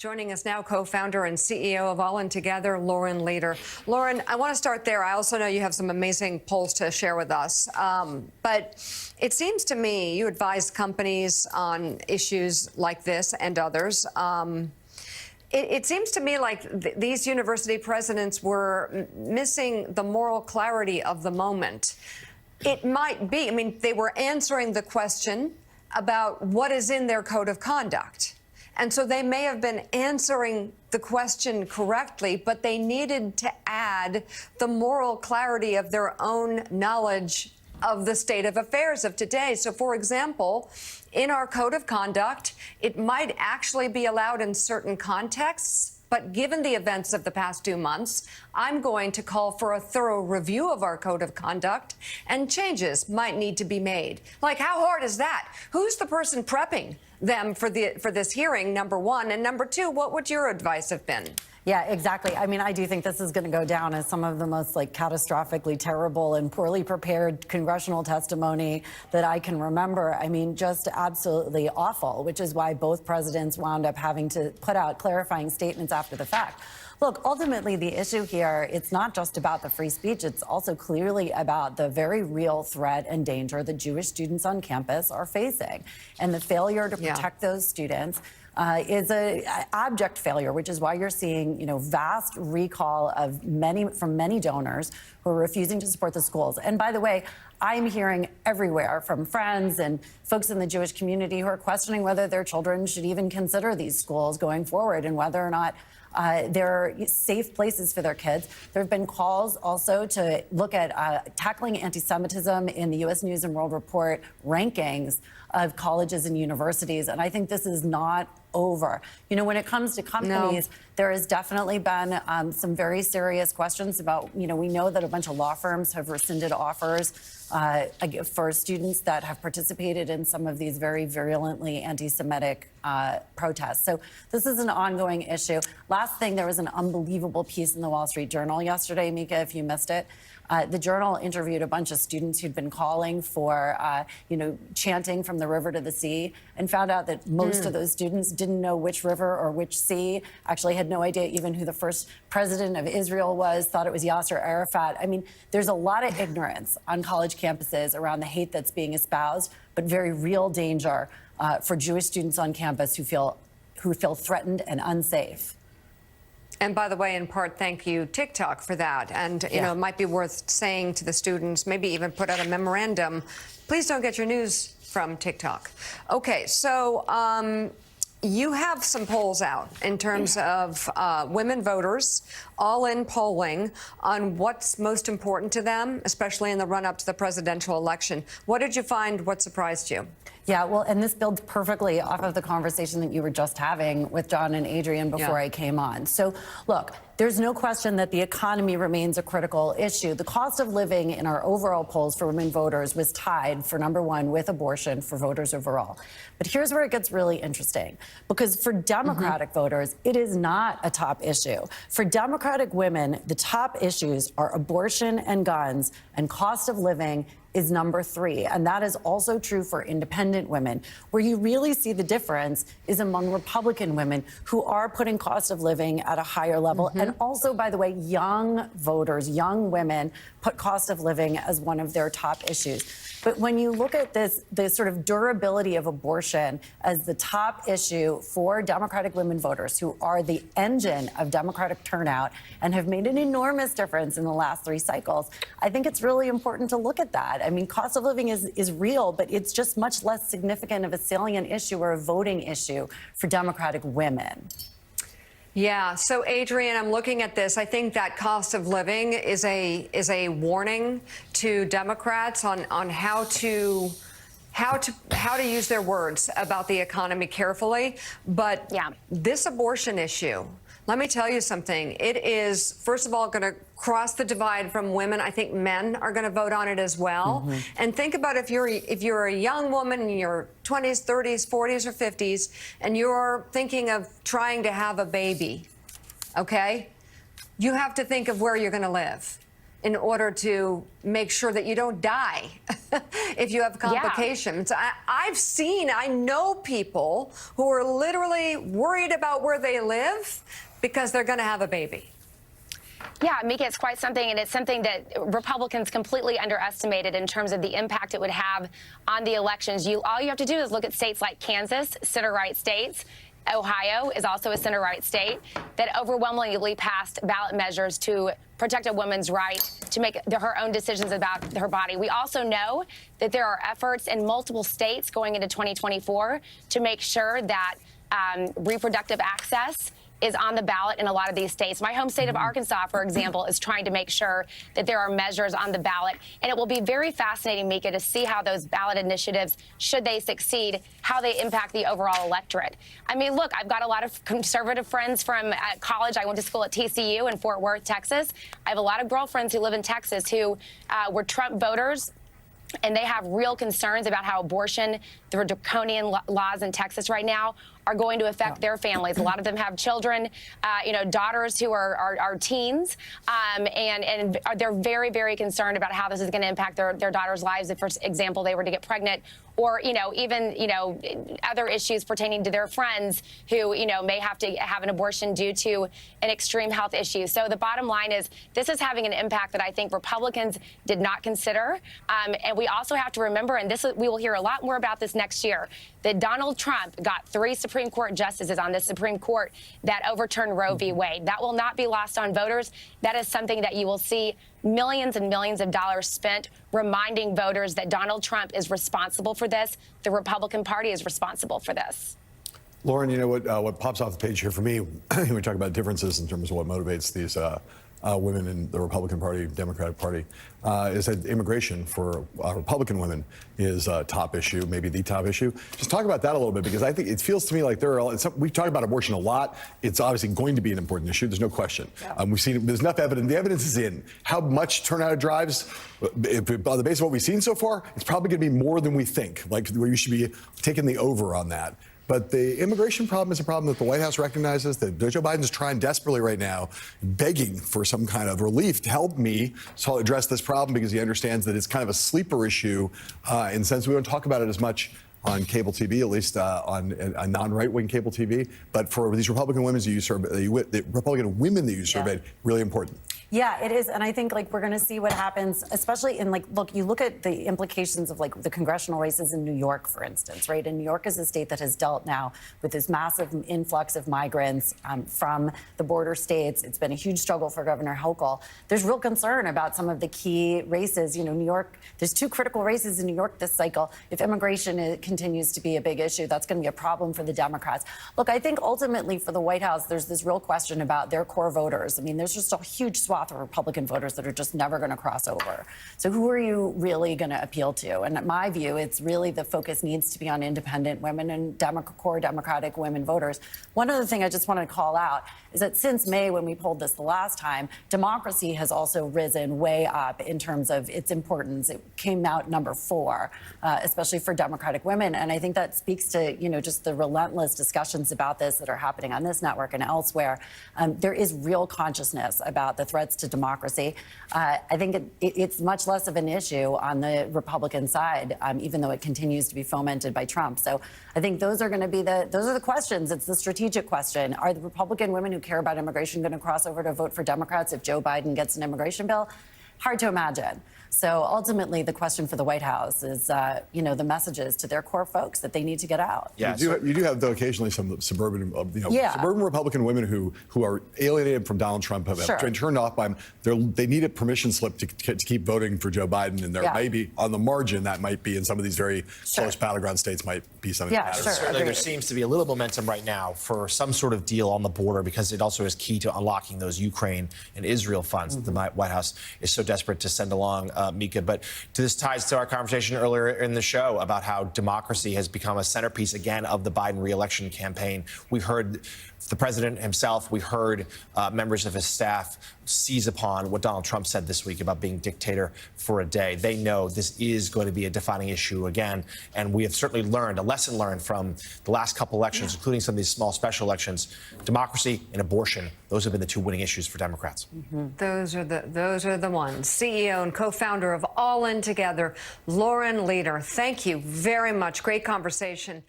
Joining us now, co-founder and CEO of All In Together, Lauren Leader. Lauren, I want to start there. I also know you have some amazing polls to share with us. But it seems to me you advise companies on issues like this and others. It seems to me like these university presidents were missing the moral clarity of the moment. It might be, I mean, they were answering the question about what is in their code of conduct. And so they may have been answering the question correctly, but they needed to add the moral clarity of their own knowledge of the state of affairs of today. So, for example, in our code of conduct, it might actually be allowed in certain contexts. But given the events of the past 2 months, I'm going to call for a thorough review of our code of conduct, and changes might need to be made. Like, how hard is that? Who's the person prepping them for this hearing, number one? And number two, what would your advice have been? Yeah, exactly. I mean, I do think this is going to go down as some of the most catastrophically terrible and poorly prepared congressional testimony that I can remember. I mean, just absolutely awful, which is why both presidents wound up having to put out clarifying statements after the fact. Look, ultimately, the issue here, it's not just about the free speech. It's also clearly about the very real threat and danger that Jewish students on campus are facing. And the failure to protect those students is an abject failure, which is why you're seeing, vast recall of from many donors who are refusing to support the schools. And by the way, I'm hearing everywhere from friends and folks in the Jewish community who are questioning whether their children should even consider these schools going forward and whether or not they're safe places for their kids. There have been calls also to look at tackling anti-Semitism in the U.S. News and World Report rankings of colleges and universities. And I think this is not over. When it comes to companies, there has definitely been some very serious questions about, we know that a bunch of law firms have rescinded offers for students that have participated in some of these very virulently anti-Semitic protests. So this is an ongoing issue. Last thing, there was an unbelievable piece in the Wall Street Journal yesterday, Mika, if you missed it. The Journal interviewed a bunch of students who'd been calling for, chanting from the river to the sea, and found out that most of those students didn't know which river or which sea, actually had no idea even who the first president of Israel was, thought it was Yasser Arafat. I mean, there's a lot of ignorance on college campuses around the hate that's being espoused, but very real danger for Jewish students on campus who feel threatened and unsafe. And by the way, in part, thank you, TikTok, for that. And, it might be worth saying to the students, maybe even put out a memorandum, please don't get your news from TikTok. Okay, so you have some polls out in terms of women voters, all in polling on what's most important to them, especially in the run-up to the presidential election. What did you find? What surprised you? Yeah, well, and this builds perfectly off of the conversation that you were just having with John and Adrian before I came on. So, look, there's no question that the economy remains a critical issue. The cost of living in our overall polls for women voters was tied for number one with abortion for voters overall. But here's where it gets really interesting, because for Democratic voters, it is not a top issue. For Democratic women, the top issues are abortion and guns, and cost of living is number three. And that is also true for independent women. Where you really see the difference is among Republican women who are putting cost of living at a higher level. And also, by the way, young voters, young women, put cost of living as one of their top issues. But when you look at the sort of durability of abortion as the top issue for Democratic women voters, who are the engine of Democratic turnout and have made an enormous difference in the last 3 cycles, I think it's really important to look at that. I mean, cost of living is real, but it's just much less significant of a salient issue or a voting issue for Democratic women. Yeah. So, Adrian, I'm looking at this. I think that cost of living is a warning to Democrats on how to use their words about the economy carefully. But this abortion issue, let me tell you something. It is, first of all, going to cross the divide from women. I think men are going to vote on it as well. And think about if you're a young woman in your 20s, 30s, 40s, or 50s, and you're thinking of trying to have a baby, okay? You have to think of where you're going to live. in order to make sure that you don't die if you have complications. Yeah. I know people who are literally worried about where they live because they're going to have a baby. Yeah, Mika, it's quite something, and it's something that Republicans completely underestimated in terms of the impact it would have on the elections. All you have to do is look at states like Kansas, center-right states. Ohio is also a center-right state that overwhelmingly passed ballot measures to protect a woman's right to make her own decisions about her body. We also know that there are efforts in multiple states going into 2024 to make sure that reproductive access is on the ballot in a lot of these states. My home state of Arkansas, for example, is trying to make sure that there are measures on the ballot. And it will be very fascinating, Mika, to see how those ballot initiatives, should they succeed, how they impact the overall electorate. I mean, look, I've got a lot of conservative friends from college. I went to school at TCU in Fort Worth, Texas. I have a lot of girlfriends who live in Texas who were Trump voters, and they have real concerns about how abortion, the draconian laws in Texas right now, are going to affect their families. A lot of them have children, daughters who are teens, and they're very, very concerned about how this is going to impact their daughters' lives if, for example, they were to get pregnant, or even other issues pertaining to their friends who may have to have an abortion due to an extreme health issue. So the bottom line is this is having an impact that I think Republicans did not consider, and we also have to remember, and we will hear a lot more about this next year, that Donald Trump got 3 Supreme Court justices on the Supreme Court that overturned Roe v. Wade. That will not be lost on voters. That is something that you will see millions and millions of dollars spent reminding voters that Donald Trump is responsible for this. The Republican Party is responsible for this. Lauren, what pops off the page here for me when we talk about differences in terms of what motivates these women in the Republican Party, Democratic Party, is that immigration for Republican women is a top issue, maybe the top issue. Just talk about that a little bit, because I think it feels to me like we talk about abortion a lot. It's obviously going to be an important issue. There's no question. Yeah. We've seen there's enough evidence. The evidence is in. How much turnout it drives, on the basis of what we've seen so far, it's probably going to be more than we think. Like, we should be taking the over on that. But the immigration problem is a problem that the White House recognizes, that Joe Biden's trying desperately right now, begging for some kind of relief to help me address this problem, because he understands that it's kind of a sleeper issue in the sense we don't talk about it as much on cable TV, at least on a non-right-wing cable TV. But for these Republican women that you surveyed, really important. Yeah, it is. And I think we're going to see what happens, especially in you look at the implications of the congressional races in New York, for instance, right? And New York is a state that has dealt now with this massive influx of migrants from the border states. It's been a huge struggle for Governor Hochul. There's real concern about some of the key races. New York, there's 2 critical races in New York this cycle. If immigration continues to be a big issue, that's going to be a problem for the Democrats. Look, I think ultimately for the White House, there's this real question about their core voters. I mean, there's just a huge swath of Republican voters that are just never going to cross over. So who are you really going to appeal to? And in my view, it's really the focus needs to be on independent women and core Democratic women voters. One other thing I just want to call out is that since May, when we polled this the last time, democracy has also risen way up in terms of its importance. It came out number 4, especially for Democratic women. And I think that speaks to, just the relentless discussions about this that are happening on this network and elsewhere. There is real consciousness about the threats to democracy. I think it's much less of an issue on the Republican side, even though it continues to be fomented by Trump. So I think those are going to be those are the questions. It's the strategic question. Are the Republican women who care about immigration going to cross over to vote for Democrats if Joe Biden gets an immigration bill? Hard to imagine. So ultimately, the question for the White House is, the messages to their core folks that they need to get out. Yeah, you do have, though, occasionally some suburban Republican women who are alienated from Donald Trump, have been turned off by him. They need a permission slip to keep voting for Joe Biden, and there may be, on the margin, that might be in some of these very close battleground states, might be something. Yeah, Certainly, there seems to be a little momentum right now for some sort of deal on the border, because it also is key to unlocking those Ukraine and Israel funds that the White House is so desperate to send along Mika. But this ties to our conversation earlier in the show about how democracy has become a centerpiece again of the Biden re-election campaign. We heard the president himself, we heard members of his staff seize upon what Donald Trump said this week about being dictator for a day. They know this is going to be a defining issue again. And we have certainly learned, a lesson learned from the last couple elections, including some of these small special elections. Democracy and abortion, those have been the two winning issues for Democrats. Those are the ones. CEO and co-founder of All In Together, Lauren Leader. Thank you very much. Great conversation.